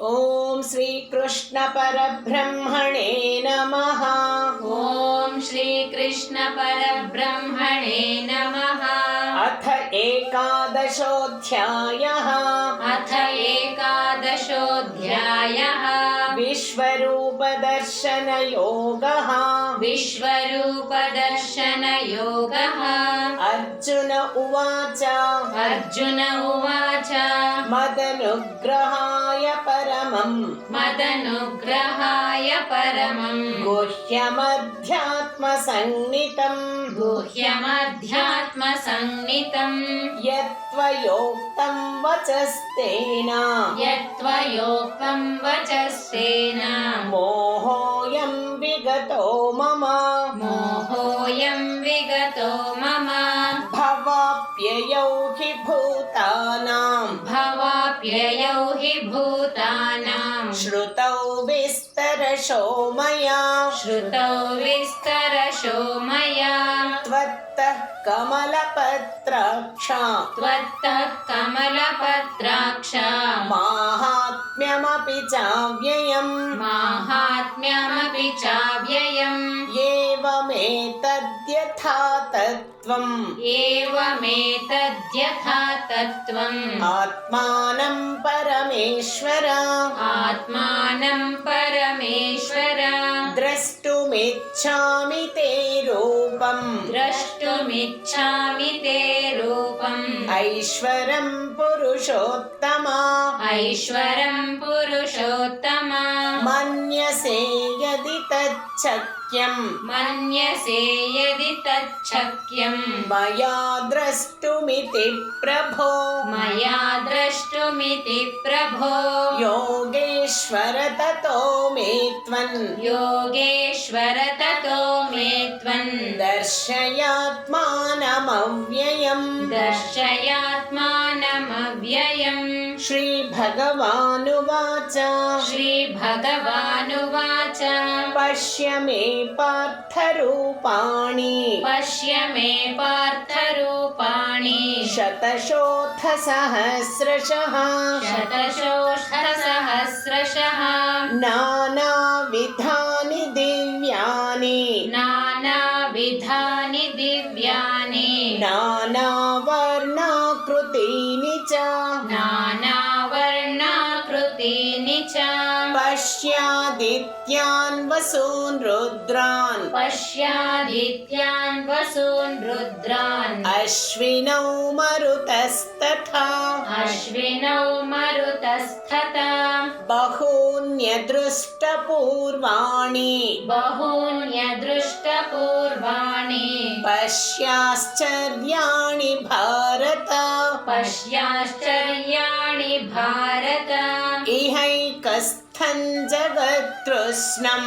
ॐ श्री कृष्ण परब्रह्मणे नमः। ॐ श्री कृष्ण परब्रह्मणे नमः। अथ एकादशोऽध्यायः। एकादशोऽध्यायः। विश्वरूपदर्शनयोगः। विश्वरूपदर्शनयोगः। अर्जुन उवाच अर्जुन उवाच मदनुग्रहाय परमम् गुह्यमध्यात्मसंज्ञितम् यत्त्वयोक्तं वचस्तेन मोहोऽयं विगतो मम भवाप्ययौ हि भूतानां श्रुतौ विस्तरशो मया त्वत्तः कमलपत्राक्ष माहात्म्यमपि चाव्ययम् एवमेतद्यथा तत्त्वम् आत्मानं परमेश्वर द्रष्टुमिच्छामि ते रूपम् ऐश्वरं पुरुषोत्तम मन्यसे यदि तच्छक्यं मया द्रष्टुमिति प्रभो योगेश्वर ततो मे त्वन् दर्शयात्मानमव्ययम् श्रीभगवानुवाच पश्य मे पार्थरूपाणि शतशोऽथसहस्रशः नानाविधानि दिव्यानि नानावर्णाकृतीनि च पश्यादित्यान् वसून् रुद्रान् अश्विनौ मरुतस्तथा बहून्यदृष्टपूर्वाणि पश्याश्चर्याणि भारत इहैकस्थं जगत्कृत्स्नं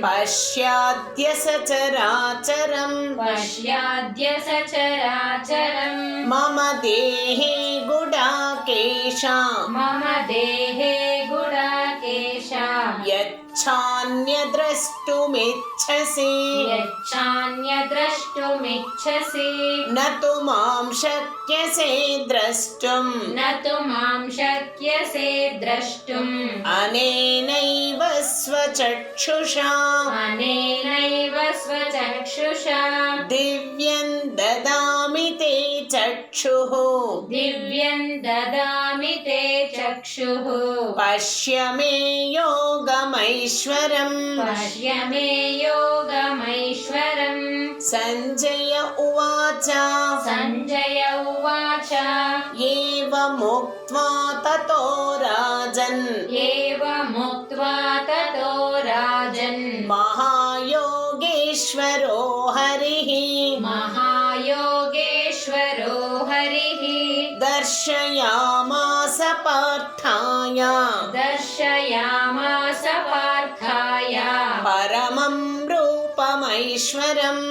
पश्याद्य सचराचरम् मम देहे गुडाकेश यच्छान्यद्रष्टुमिच्छसि न तु मां शक्यसे द्रष्टुम् अनेनैव स्वचक्षुषा दिव्यं ददामि ते चक्षुः पश्य मे योगमैश्वरम् सञ्जय उवाच एवमुक्त्वा ततो राजन् महायोगेश्वरो हरिः दर्शयामास पार्थाय परमं रूपमैश्वरम्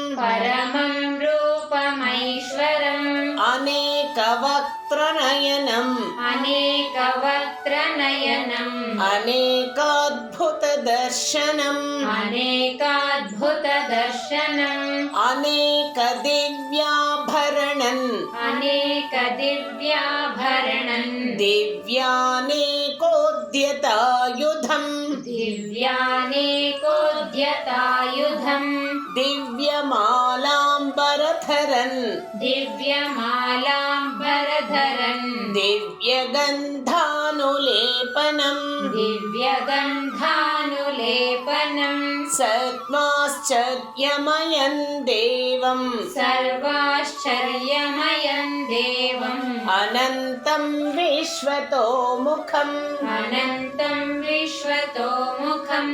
अनेकवक्त्रनयनम् अनेकाद्भुतदर्शनम् दर्शनम् अनेकाद्भुतदर्शनम् अनेकदिव्याभरणन् अनेकदिव्याभरणम् दिव्यानेकोद्यतायुधम् दिव्यानेकोद्यतायुधम् दिव्यमालाम्बरधरन् दिव्यमालाम्बरधरन् दिव्यगन्धानुलेपनम् दिव्यगन्धानुलेपनम् सर्वाश्चर्यमयम् देवम् सर्वाश्चर्यमयम् देवम् अनन्तम् विश्वतोमुखम् अनन्तम् विश्वतोमुखम्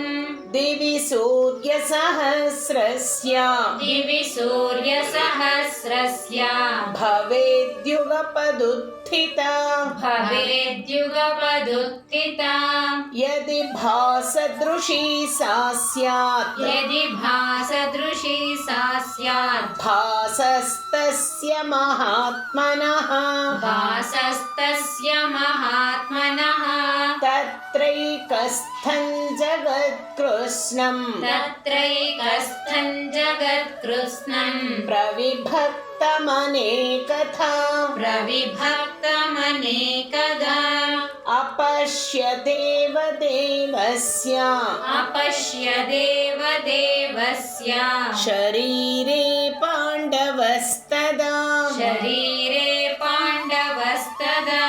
दिवि सूर्यसहस्रस्य दिवि सूर्यसहस्रस्य भवेद्युगपदुत्थिता भवेद्युगपदुत्थिता यदि भासदृशी सा स्यात् यदि भासदृशी सा स्यात् भासस्तस्य महात्मनः भासस्तस्य महात्मनः तत्रैकस्थं जगत्कृत्स्नम् तत्रैकस्थं जगत्कृत्स्नम् प्रविभक्तमनेकथा प्रविभक्तमनेकदा अपश्य देवदेवस्य अपश्य देवदेवस्य शरीरे पाण्डवस्तदा शरीरे पाण्डवस्तदा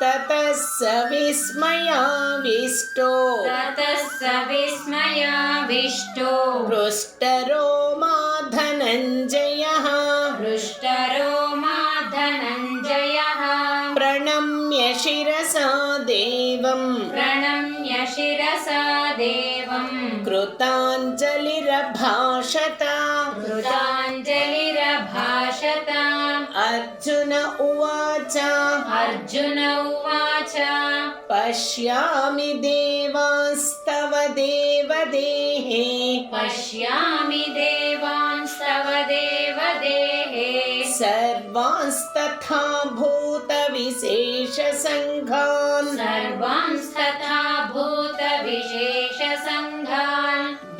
ततः स विस्मयाविष्टो ततः स विस्मयाविष्टो हृष्टरोमा धनञ्जयः हृष्टरोमा धनञ्जयः प्रणम्य शिरसा देवम् प्रणम्य शिरसा देवम् कृताञ्जलिरभाषत कृताञ्जलिरभाषत अर्जुन उवाच अर्जुन उवाच पश्यामि देवांस्तव देवदेहे पश्यामि देवांस्तव देवदेहे सर्वांस्तथा भूतविशेषसङ्घान् सर्वांस्तथा भूतविशेषसङ्घान्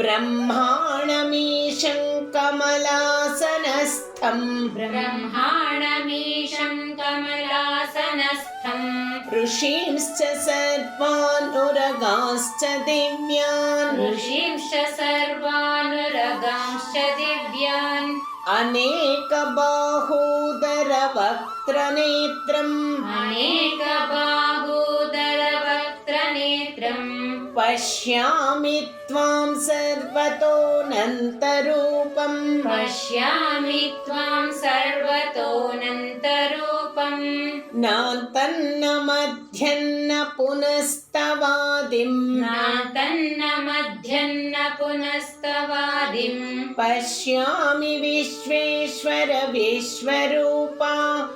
ब्रह्माणमीशं कमलासनस्थम् ब्रह्माणमीशं कमलासनस्थम् ऋषींश्च सर्वानुरगांश्च दिव्यान् ऋषींश्च सर्वानुरगांश्च दिव्यान् अनेकबाहूदरवक्त्रनेत्रम् अनेकबाहूदरवक्त्रनेत्रम् पश्यामि त्वां सर्वतोऽनन्तरूपम् पश्यामि त्वां सर्वतोऽनन्तरूपम् नान्तन्न मध्यन्न पुनस्तवादिम् नातन्न मध्यन्न पुनस्तवादिम् पश्यामि विश्वेश्वर विश्वरूपा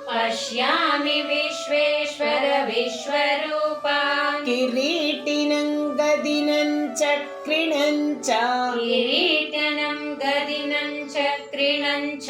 पश्यामि विश्वेश्वर विश्वरूपा किरीटिनं गदिनं चक्रिणं च किरीटनं गदिनं चक्रिणं च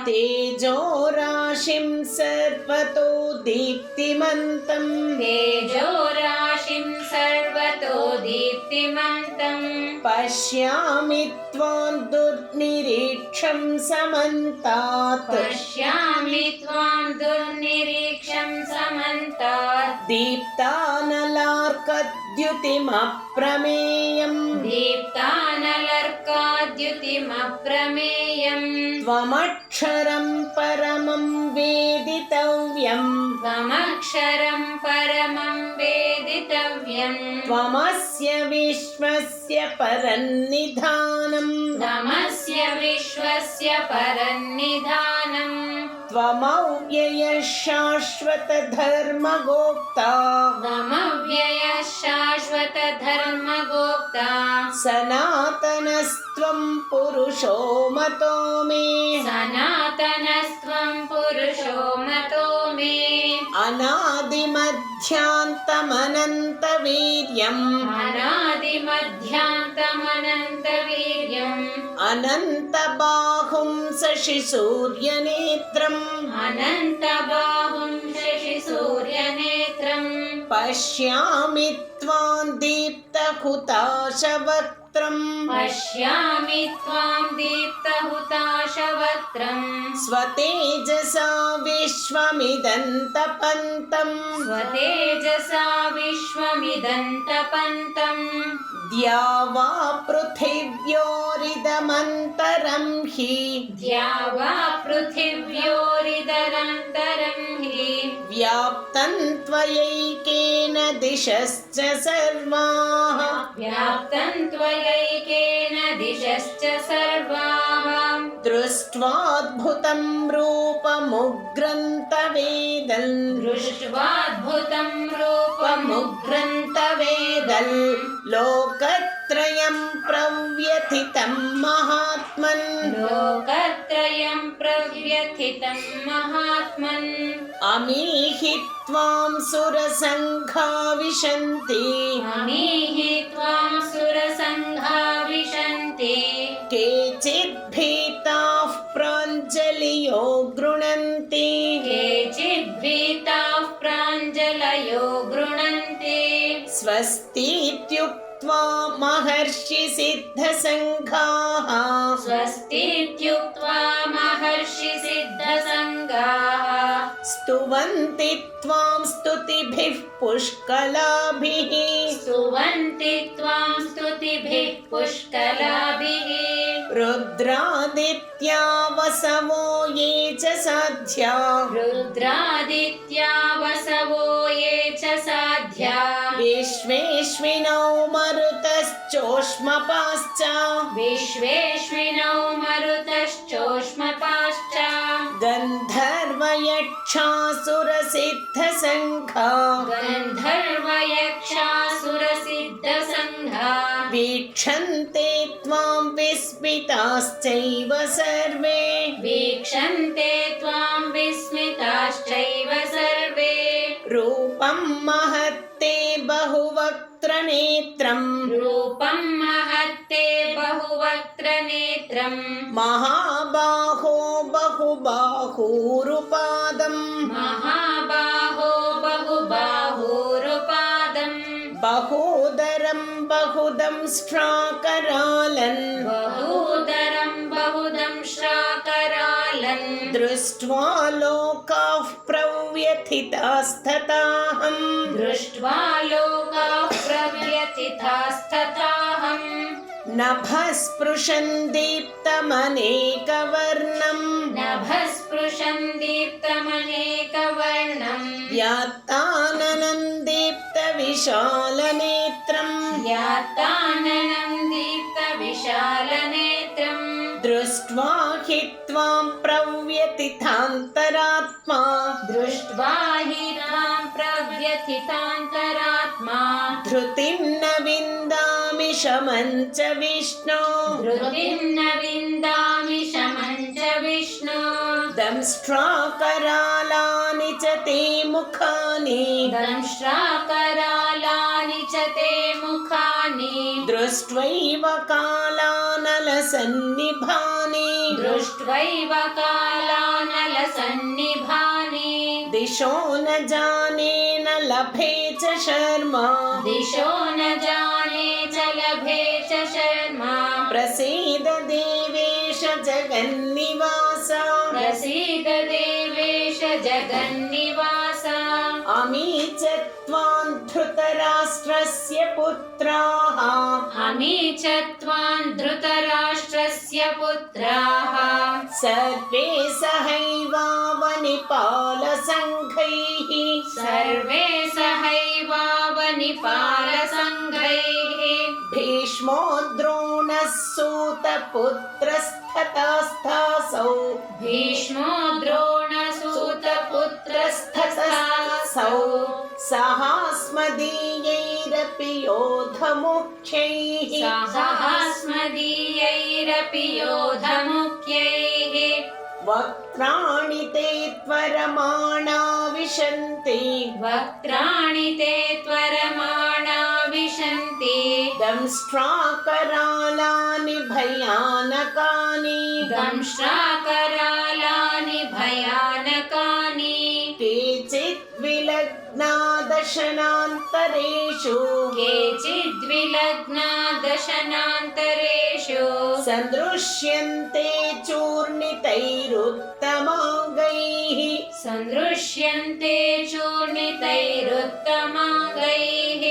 तेजोराशिं सर्वतो दीप्तिमन्तम् तेजोराशिं सर्वतो दीप्तिमन्तम् पश्यामि त्वां दुर्निरीक्षं समन्तात् पश्यामि त्वां दुर्निरीक्षं समन्तात् दीप्तानलार्कद्युतिमप्रमेयम् दीप्तानलर्काद्युतिमप्रमेयम् त्वमक्षरं परमं वेदितव्यम् त्वमक्षरं परमं वेदितव्यम् त्वमस्य विश्वस्य परन्निधानम् त्वमस्य विश्वस्य परन्निधानम् त्वमव्ययः शाश्वतधर्मगोप्ता त्वमव्ययः शाश्वतधर्मगोप्ता सनातनस्त्वं पुरुषो मतो मे सनातनस्त्वं पुरुषो मतो मे अनादिमध्यान्तमनन्तवीर्यम् अनादिमध्यान्तमनन्तवीर्यम् अनन्तबाहुं शशिसूर्यनेत्रम् अनन्तबाहुं शशिसूर्यनेत्रम् पश्यामि त्वां दीप्तहुताशवक्त्रम् पश्यामि त्वां दीप्तहुताशवक्त्रम् स्वतेजसा विश्वमिदन्तपन्तम् स्वतेजसा विश्वमिदन्तपन्तम् द्या वा पृथिव्योरिदमन्तरं हि द्या वा पृथिव्योरिदरन्तरं हि व्याप्तं त्वयैकेन दिशश्च सर्वाः व्याप्तं त्वयैकेन दिशश्च सर्वाः दृष्ट्वाद्भुतं रूपमुग्रन्तवेदन् दृष्ट्वाद्भुतं रूपमुग्रन्तवेदन् लोकत्रयं प्रव्यथितं महात्मन् लोकत्रयं प्रव्यथितं महात्मन् अमीहि त्वां सुरसङ्घा विशन्ति अमीहि त्वां सुरसङ्घा विशन्ति केचिद्भीताः प्राञ्जलयो गृह्णन्ति केचिद्भीताः प्राञ्जलयो गृह्णन्ति स्वस्तीत्युक्त्वा महर्षिसिद्धसङ्घाः स्वस्तीत्युक्त्वा महर्षिसिद्धसङ्घाः स्तुवन्ति त्वां स्तुतिभिः पुष्कलाभिः स्तुवन्ति त्वां स्तुतिभिः पुष्कलाभिः रुद्रादित्या वसवो ये च साध्या रुद्रादित्या वसवो ये च साध्या विश्वेश्विनौ मरुतश्चोष्मपाश्च विश्वेश्विनौ मरुतश्चोष्मपाश्च गन्धर्वयक्षासुरसिद्धसङ्घा गन्धर्वयक्षासुरसिद्धसङ्घा वीक्षन्ते त्वां विस्मिताश्चैव सर्वे वीक्षन्ते त्वां विस्मिताश्चैव सर्वे रूपं महत्ते बहुवक्त्रनेत्रम् रूपं महत्ते बहुवक्त्रनेत्रम् महाबाहो बहुबाहूरुपादम् महाबाहो बहुबाहूरुपादम् बहूदरं बहुदंष्ट्राकरालन् बहूदरं बहुदंष्ट्राकरालन् दृष्ट्वा लोकाः प्रव्यथितास्तथाहम् दृष्ट्वा लोकाः प्रव्यथितास्तथाहम् नभस्पृशन् दीप्तमनेकवर्णम् नभस्पृशन् दीप्तमनेकवर्णम् व्यात्ताननं दीप्तविशालनेत्रम् व्यात्ताननं दीप्तविशालनेत्रम् दृष्ट्वा हि त्वां प्रव्यथितान्तरात्मा दृष्ट्वा हि तां प्रव्यथितान्तरात्मा धृतिं न विन्दामि शमं च विष्णो धृतिं न विन्दामि शमं च विष्णु दंष्ट्राकरालानि च ते मुखानि दंष्ट्राकरालानि च ते मुखानि दृष्ट्वैव कालानलसन्निभानि दृष्ट्वैव कालानलसन्निभानि दिशो न जाने न लभे च शर्मा दिशो न जाने च लभे च शर्मा प्रसीद देवेश जगन्निवास प्रसीद देवेश जगन्निवास अमी च त्वां धृतराष्ट्रस्य पुत्राः अमी च त्वां धृतराष्ट्रस्य पुत्राः सर्वे सहैवावनिपालसङ्घैः सर्वे सहैवावनिपालसङ्घैः भीष्मो द्रोणः सूतपुत्रस्तथास्तासौ भीष्मो द्रोणसूतपुत्रस्तथासौ सहास्मदीयैरपि योधमुख्यैः सहास्मदीयैरपि योधमुख्यैः वक्त्राणि ते त्वरमाणा विशन्ति वक्त्राणि ते त्वरमाणा विशन्ति दंष्ट्राकरालानि भयानकानि दंष्ट्राकरालानि भयानकानि केचित् विलग्ना दशनान्तरेषु केचिद्विलग्ना दशनान्तरेषु सन्दृश्यन्ते चूर्णितैरुत्तमाङ्गैः सन्दृश्यन्ते चूर्णितैरुत्तमाङ्गैः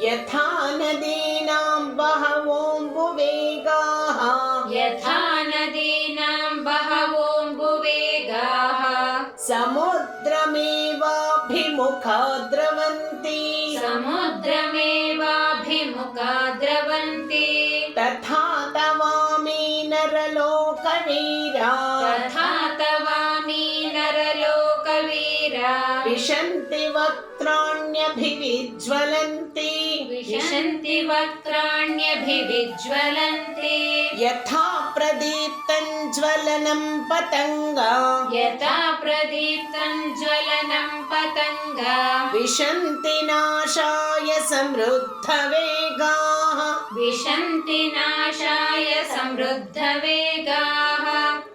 यथा नदीनां बहवोऽम्बुवेगाः यथा नदीनां बहवोऽम्बुवेगाः समुद्रमेवाभिमुखा द्रवन्ति समुद्रमेवाभिमुखा द्रवन्ति तथा तवामि नरलोकवीरा तथा तवामि नरलोकवीरा विशन्ति वक्त्राण्यभिविज्वलन्ति विशन्ति वक्त्राण्यभिविज्वलन्ति यथा प्रदीप्तं ज्वलनं पतङ्गा यथा प्रदीप्तं ज्वलनं पतङ्गा विशन्ति नाशाय समृद्धवेगाः विशन्ति नाशाय समृद्धवेगाः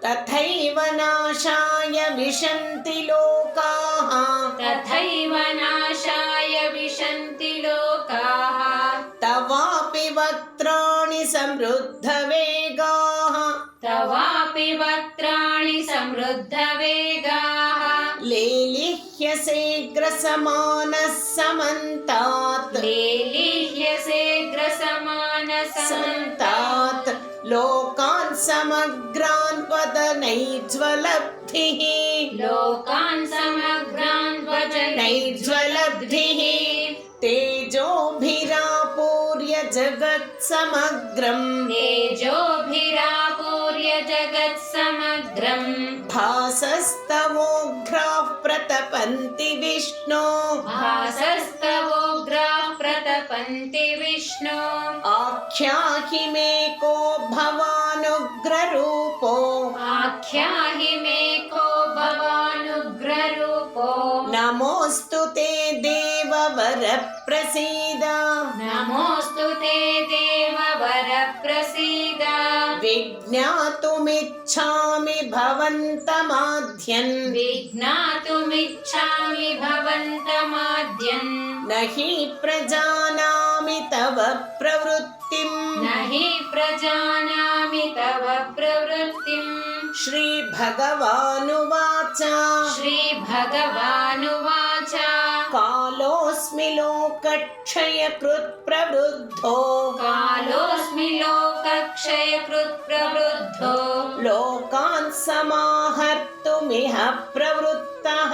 तथैव नाशाय विशन्ति लोकाः तथैव नाशाय विशन्ति लोकाः तवापि वक्त्राणि समृद्धवेगाः तवापि वक्त्राणि समृद्धवेगाः लेलिह्यसेग्रसमानः समन्तात् लेलिह्यसेग्रसमानसमन्तात् लोकान् समग्रान् वदनैज्ज्वलब्धिः लोकान् समग्रान् नैज्ज्वलब्धिः तेजोभिरापूर्य जगत्समग्रम् तेजोभिरापूर्य जगत्समग्रम् भासस्तवोग्राः प्रतपन्ति विष्णो भासस्तवोग्राः प्रतपन्ति विष्णो आख्याहि मे को भवानुग्ररूपो आख्याहि मे को भवानुग्ररूपो नमोऽस्तु ते देववर प्रसीद नमोऽस्तु ते देववर प्रसीद विज्ञातुमिच्छामि भवन्तमाद्यन् विज्ञातुमिच्छामि भवन्तमाद्यन् न हि प्रजानामि तव प्रवृत्तिम् न हि प्रजानामि तव प्रवृत्तिम् श्रीभगवानुवाच श्रीभगवानुवाच कालोऽस्मि लोकक्षयकृत् प्रवृद्धो कालोऽस्मि लोकक्षयकृत् प्रवृद्धो लोकान् समाहर्तुमिह प्रवृत्तः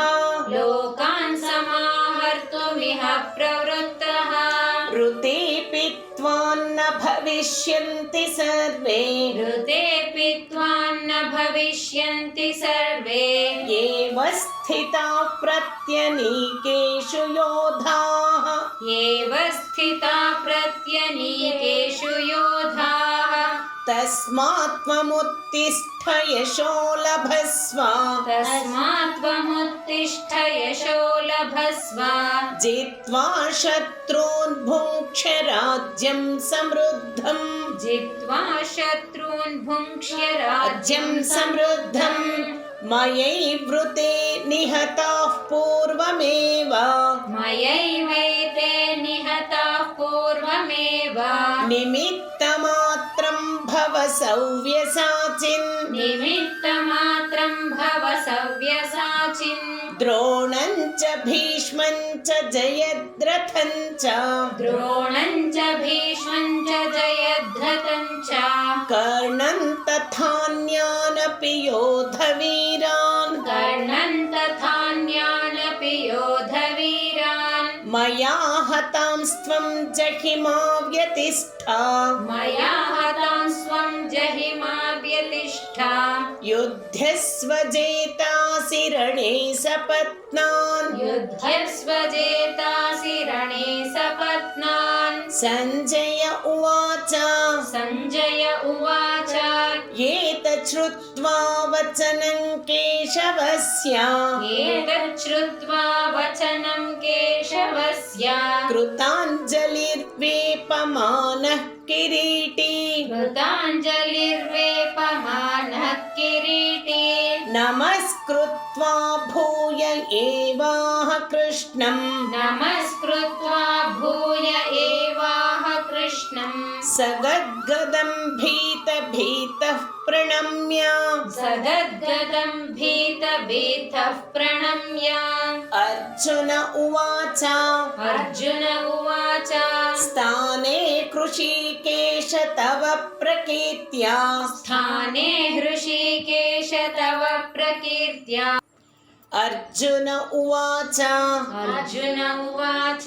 लोकान् समाहर्तुमिह प्रवृत्तः ऋतेऽपि त्वान्न भविष्यन्ति सर्वे ऋतेऽपि त्वान्न भविष्यन्ति सर्वे एव स्थिताः प्रत्यनीकेषु योधाः एव स्थिता प्रत्यनीकेषु योधाः तस्मात् त्वमुत्तिष्ठ यशो लभस्व तस्मात् त्वमुत्तिष्ठ यशो लभस्व जित्वा शत्रून् भुङ्क्ष्य राज्यं समृद्धम् जित्वा शत्रून् भुङ्क्ष्य राज्यं समृद्धम् मयैवृते निहताः पूर्वमेव मयैवैते निहताः पूर्वमेव निमित्तमात्रं भव सव्यसाचिन् निमित्तमात्रं भव सव्यसाचिन् द्रोणं च भीष्मं च जयद्रथं च द्रोणं च भीष्मं च जयद्रथं च कर्णं तथान्यानपि योधवीरान् कर्णं तथान्यानपि योधवीरान् मया हतांस्त्वं जहिमा व्यतिष्ठा मया हतां स्वं जहिमा व्यतिष्ठा युध्यस्व जेतासि रणे सपत्नान् युध्यस्व जेतासि रणे सपत्नान् सञ्जय उवाच सञ्जय उवाच एतत् श्रुत्वा वचनं केशवस्य एतत् श्रुत्वा वचनं केशवस्य कृताञ्जलिर्वेपमानः किरीटी कृताञ्जलिर्वेपमानः किरीटी नमस्कृत्वा भूय एवाह कृष्णं नमस्कृत्वा सगद्गदं भीतः प्रणम्य सगद्गदं भीतः प्रणम्य अर्जुन उवाच अर्जुन उवाच स्थाने कृषिकेश तव प्रकीर्त्या स्थाने हृषीकेश तव प्रकीर्त्या अर्जुन उवाच अर्जुन उवाच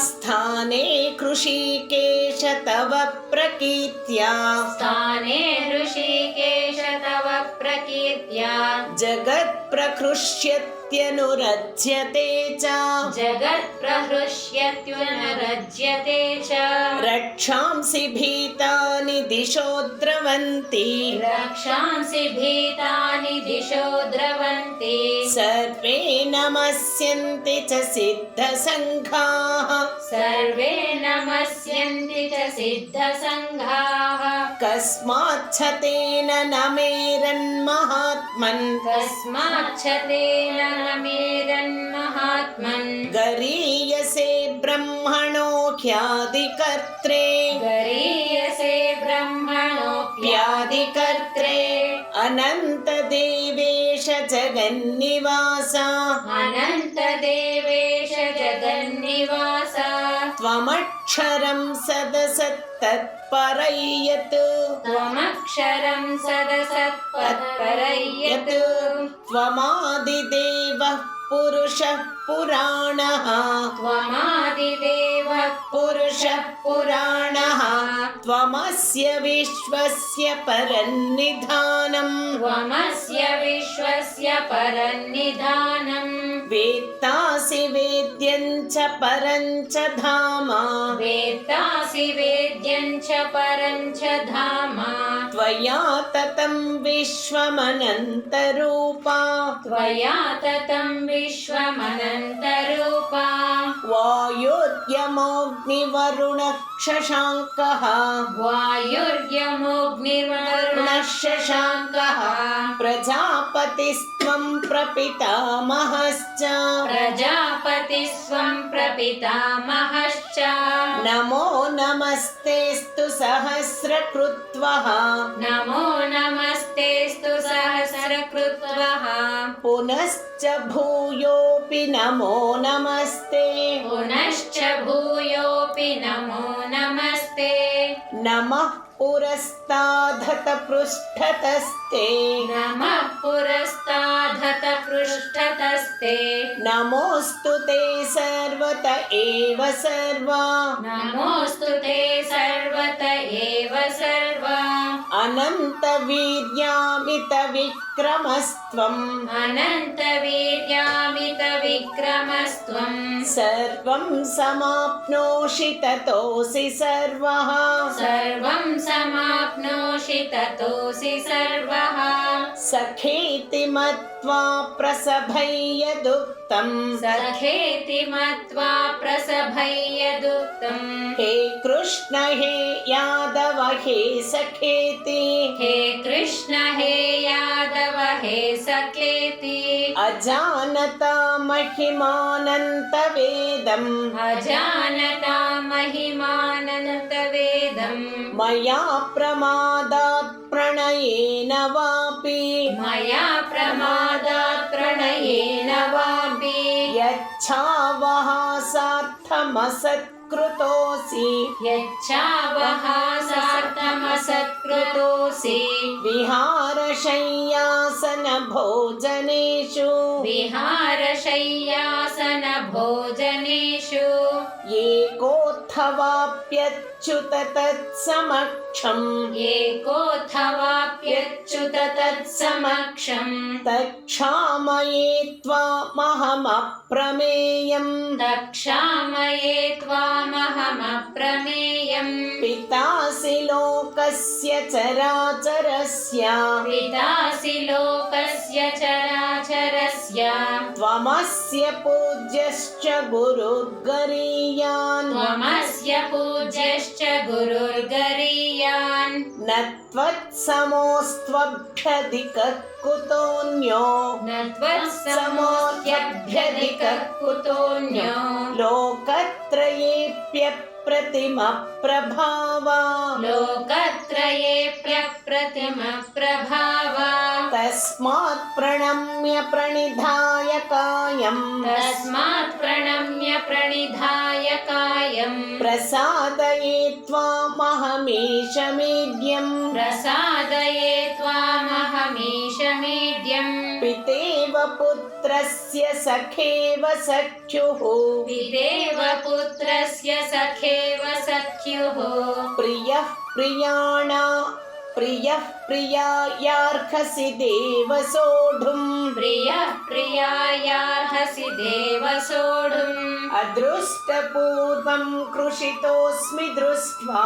स्थाने कृषिकेश तव प्रकीर्त्या स्थाने हृषीकेश तव प्रकीर्त्या जगत्प्रहृष्यत्यनुरज्यते च जगत्प्रहृष्यत्युनरज्यते च रक्षांसि भीतानि दिशो द्रवन्ति रक्षांसि भीतानि दिशो द्रवन्ति सर्वे नमस्यन्ति च सिद्धसङ्घाः सर्वे नमस्यन्ति च सिद्धसङ्घाः कस्माच्छ तेन न मेरन्महात्मन् कस्माच्छ तेन न मेरन्महात्मन् गरीयसे ब्रह्मणो ह्यादिकर्त्रे गरीयसे ब्रह्मणोऽप्यादिकर्त्रे अनन्तदेवेश जगन्निवास अनन्तदेवेश जगन्निवास त्वमक्षरं सदसत्तत्परयत् त्वमक्षरं सदसत्परयत् त्वमादिदेवः पुरुषः पुराणः त्वमादिदेवः पुरुषः पुराणः त्वमस्य विश्वस्य परन्निधानम् त्वमस्य विश्वस्य परन्निधानम् वेत्तासि वेद्यं च परं च धाम वेत्तासि वेद्यं च परं च धाम त्वया ततं विश्वमनन्तरूपा त्वया ततं विश्वमनन्तरूपा वायुर्यमोऽग्निवरुणः शशाङ्कः वायुर्यमोऽग्निर्वरुणः शशाङ्कः प्रजापतिस्त्वं प्रपितामहश्च प्रजापतिस्त्वं प्रपितामहश्च नमो नमस्तेऽस्तु सहस्रकृत्वः नमो नमस्तेऽस्तु सहस्रकृत्वः पुनश्च भूयोऽपि नमो नमस्ते पुनश्च भूयोऽपि नमो नमस्ते नमः पुरस्तादथ पृष्ठतस्ते नमः पुरस्तादथ पृष्ठतस्ते नमोऽस्तु ते सर्वत एव सर्वा नमोऽस्तु ते सर्वत एव सर्वा अनन्तवीर्यामितविक्रमस्त्वम् अनन्तवीर्यामितविक्रमस्त्वं सर्वं समाप्नोषि ततोऽसि सर्वः सर्वं समाप्नोषि ततोऽसि सर्वः सखेति मत्वा प्रसभय्यदुक्तम् सखेति मत्वा प्रसभय्यदुक्तम् हे कृष्ण हे यादव हे सखेति हे कृष्ण हे यादव हे सखेति अजानता महिमानन्तवेदम् अजानता महिमानन्तवेदम् मया प्रमादात् प्रणयेन वापि मया प्रमादात् प्रणयेन वापि यच्छावः सार्थमसत्कृतोऽसि यच्छावहासार्थमसत्कृतोऽसि विहारशय्यासनभोजनेषु विहारशय्यासनभोजनेषु एकोऽथवाप्यच्युत तत्समक्षम् एकोऽथवाप्यच्युत तत्समक्षम् तक्षामये त्वामहमप्रमेयम् तक्षामये त्वामहमप्रमेयम् पितासि लोकस्य चराचरस्य पितासि लोकस्य चराचरस्य त्वमस्य पूज्यश्च गुरुर्गरीयान् त्वमस्य पूज्यश्च गुरुर्गरीयान् न त्वत्समोऽस्त्वभ्यं त्वत्समोऽप्यधिकः कुतोऽन्यो न त्वत्समोऽप्यधिकः कुतोऽन्यो लोकत्रयेऽप्यप्रतिमप्रभावा लोकत्रयेऽप्यप्रतिमप्रभावा तस्मात् प्रणम्य प्रणिधाय कायम् तस्मात् प्रणम्य प्रणिधाय कायम् प्रसादये त्वामहमीश मेद्यम् प्रसादये त्वामहमीशमेड्यम् पितेव पुत्रस्य सखेव सख्युः पितेव पुत्रस्य सखेव सख्युः प्रियः प्रियायार्हसि देव सोढुम् प्रियः प्रियायार्हसि देव सोढुम् अदृष्टपूर्वं कृषितोऽस्मि दृष्ट्वा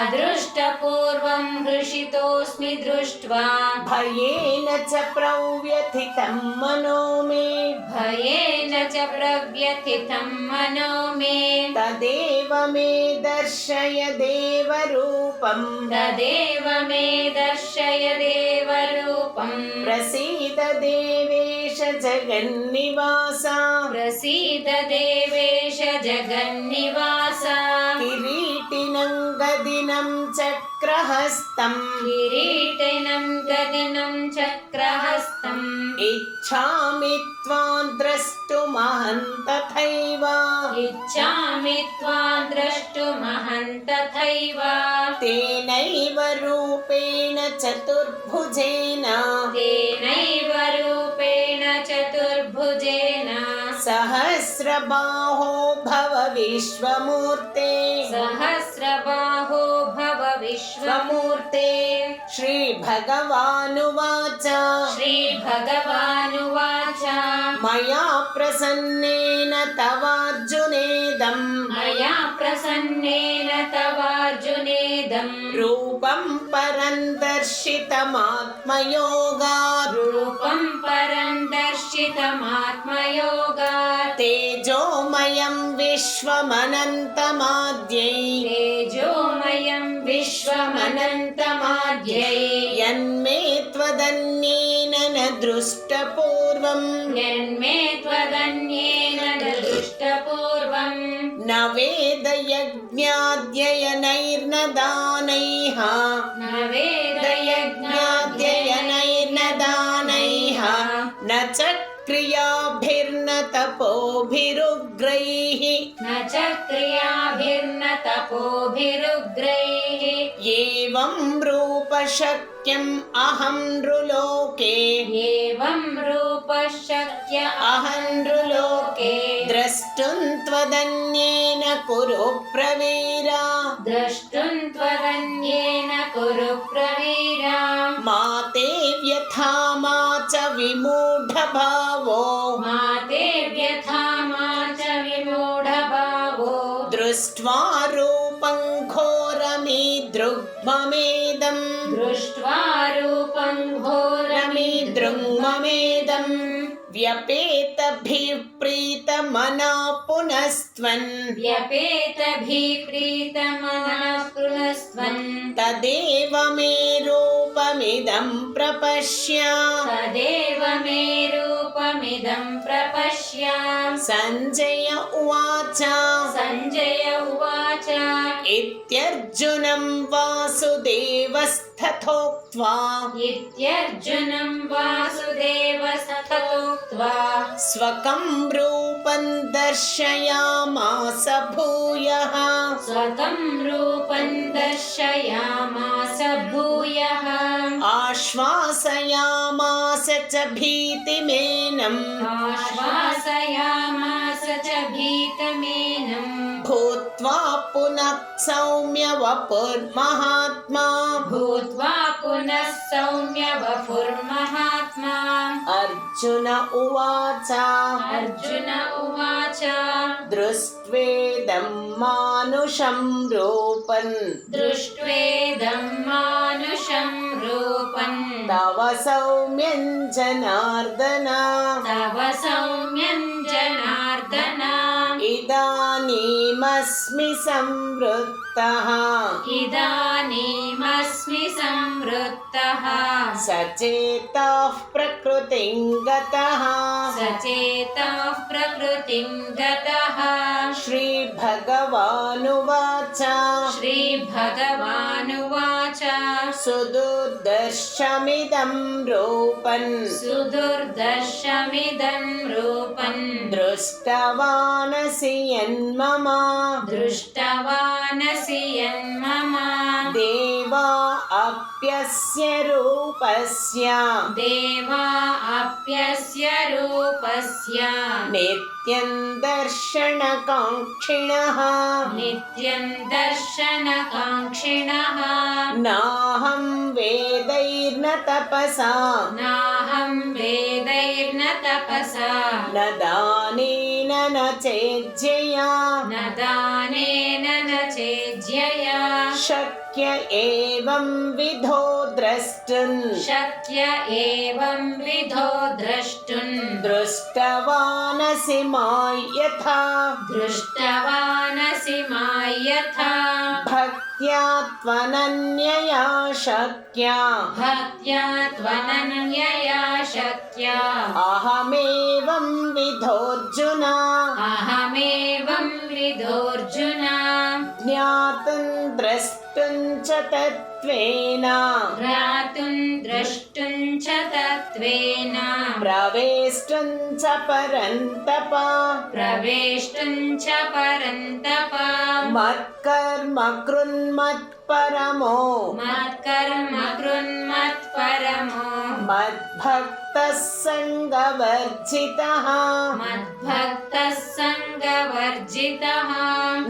अदृष्टपूर्वं हृषितोऽस्मि दृष्ट्वा भयेन च प्रव्यथितं मनो मे भयेन च प्रव्यथितं मनो मे तदेव मे दर्शय देवरूपम् तदेव मे दर्शय देवरूपम् प्रसीद देवेश जगन्निवासा प्रसीद देवेश जगन्निवासा किरीटिनं गदिनं चक्रहस्तम् किरीटिनं गदिनं चक्रहस्तम् इच्छामि त्वां द्रष्टुमहं तथैव इच्छामि त्वां द्रष्टुमहं तथैव तेनैव रूपेण चतुर्भुजेन तेनैव रूपेण चतुर्भुजेन सहस्रबाहो भव विश्वमूर्ते सहस्रबाहो भव विश्वमूर्ते श्रीभगवानुवाच श्रीभगवानुवाच मया प्रसन्नेन तवार्जुनेदम् मया प्रसन्नेन तवार्जुनेदम् रूपं परं दर्शितमात्मयोगात् रूपं परं दर्शितमात्मयोगात् तेजोमयं विश्वमनन्तमाद्यै तेजोमयं विश्वमनन्तमाद्यै यन्मे त्वदन्येन न दृष्टपूर्वम् यन्मे त्वदन्येन न दृष्टपूर्वम् न वेदयज्ञाध्ययनैर्न दानैः न वेदयज्ञाध्ययनैर्न दानैः न च क्रियाभिर्न तपोभिरुग्रैः न च क्रियाभिर्न तपोभिरुग्रैः एवं रूपशक्यम् अहं नृलोके एवं रूपः शक्य अहं नृलोके द्रष्टुं त्वदन्येन कुरु प्रवीरा द्रष्टुं त्वदन्येन कुरु प्रवीरा मा ते व्यथा मा च विमूढभावो मा ते व्यथा मा च विमूढभावो दृष्ट्वा रूपं घोरमीदृग्ममेदम् दृष्ट्वा रूपं घोरमीदृग्ममेदम् व्यपेतभिः प्रीतमनः पुनस्त्वन् व्यपेतभिः प्रीतमनः पुनस्त्वन् तदेव मे रूपमिदं प्रपश्य तदेव मे रूपमिदं प्रपश्य सञ्जय उवाच सञ्जय उवाच इत्यर्जुनं वासुदेवस्तथोक्त्वा इत्यर्जुनं वासुदेवस्तथोक्त्वा स्वकं रूपं दर्शयामास भूयः स्वकं रूपं दर्शयामास भूयः आश्वासयामास च भीतिमेनम् आश्वासयामास च भीतमेनं भूत्वा पुनः सौम्य वपुर्महात्मा भूत्वा पुनः सौम्य वपुर्महात्मा अर्जुन उवाच अर्जुन उवाच दृष्ट्वेदं मानुषं रूपं दृष्ट्वेदं मानुषं रूपं तव सौम्यं जनार्दन तव सौम्यं जनार्दन इदानीं इदानीमस्मि संवृत्तः इदानीमस्मि संवृत्तः सचेतः प्रकृतिं गतः सचेतः प्रकृतिं गतः श्रीभगवानुवाच श्रीभगवानुवाच सुदुर्दर्शमिदं रूपम् सुदुर्दर्शमिदं रूपम् दृष्टवानसि यन्मम दृष्टवानसि यन्मम देवा अप्यस्य रूपस्य देवा अप्यस्य रूपस्य नित्यं दर्शनकाङ्क्षिणः नित्यं दर्शनकाङ्क्षिणः नाहं वेदैर्न तपसा नाहं वेदैर्न तपसा न दानेन न चेज्जया न दानेन न चेज्यया शक्य एवं विधो द्रष्टुम् शक्य एवं विधो द्रष्टुम् दृष्टवानसि मां यथा दृष्टवानसि मां यथा भक्त्या त्वनन्यया शक्या भक्त्या त्वनन्यया शक्या अहमेवं विधोऽर्जुन अहमेवं विधोऽर्जुन ज्ञातुं द्रष्टुं च तत्त्वेन ज्ञातुं द्रष्टुं च तत्त्वेन प्रवेष्टुं च परन्तप प्रवेष्टुं च परन्तप मत्कर्म कृन्मत्परमो मत्कर्म कृन्मत्परमो मद्भक्तः सङ्गवर्जितः मद्भक्तः सङ्गवर्जितः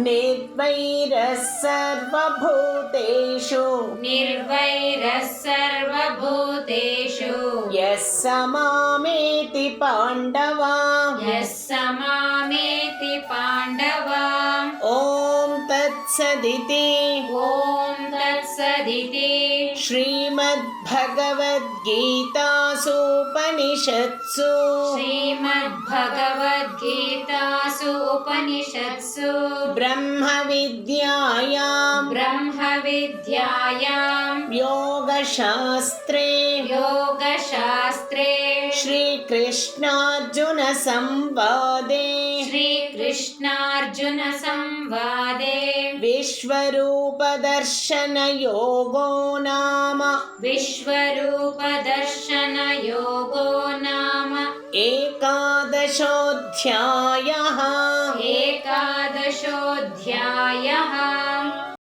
निर्वैरः सर्वभूतेषु निर्वैरः सर्वभूतेषु यः स मामेति पाण्डव यः स मामेति पाण्डव ॐ तत्सदिति ॐ तत्सदिति श्रीमद्भगवद्गीतासूपनिषत्सु श्रीमद्भगवद्गीतासु उपनिषत्सु ब्रह्मविद्यायां ब्रह्मविद्यायां योगशास्त्रे योगशास्त्रे श्रीकृष्णार्जुनसंवादे श्रीकृष्णार्जुनसंवादे विश्वरूपदर्शनयोगो नाम विश्वरूपदर्शनयोगो नाम एकादशोऽध्यायः एकादशोऽध्यायः